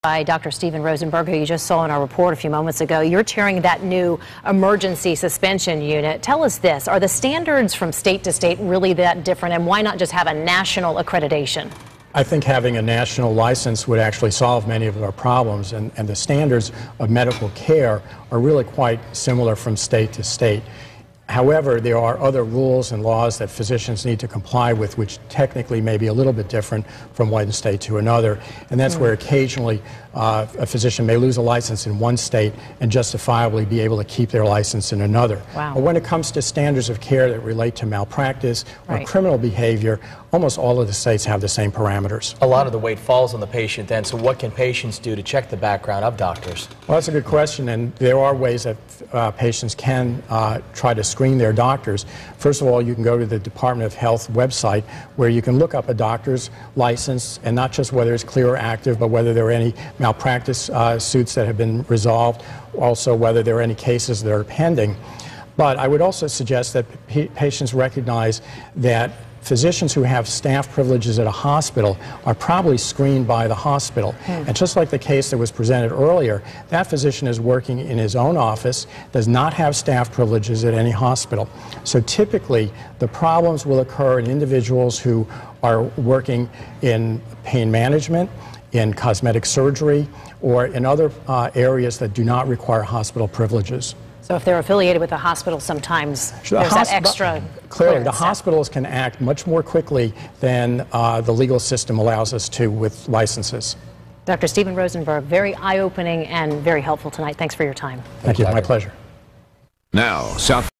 By Dr. Stephen Rosenberg, who you just saw in our report a few moments ago. You're chairing that new emergency suspension unit. Tell us this, are the standards from state to state really that different, and why not just have a national accreditation? I think having a national license would actually solve many of our problems, and the standards of medical care are really quite similar from state to state. However, there are other rules and laws that physicians need to comply with, which technically may be a little bit different from one state to another. And that's where occasionally a physician may lose a license in one state and justifiably be able to keep their license in another. Wow. But when it comes to standards of care that relate to malpractice or criminal behavior, almost all of the states have the same parameters. A lot of the weight falls on the patient then, so what can patients do to check the background of doctors? Well, that's a good question, and there are ways that patients can try to screen their doctors. First of all, you can go to the Department of Health website where you can look up a doctor's license, and not just whether it's clear or active, but whether there are any malpractice suits that have been resolved, also whether there are any cases that are pending. But I would also suggest that patients recognize that physicians who have staff privileges at a hospital are probably screened by the hospital. And just like the case that was presented earlier, that physician is working in his own office, does not have staff privileges at any hospital. So typically, the problems will occur in individuals who are working in pain management, in cosmetic surgery, or in other areas that do not require hospital privileges. So if they're affiliated with a hospital, sometimes there's that extra clearly, the hospitals can act much more quickly than the legal system allows us to with licenses. Dr. Stephen Rosenberg, very eye-opening and very helpful tonight. Thanks for your time. Thank you. My pleasure. Now, South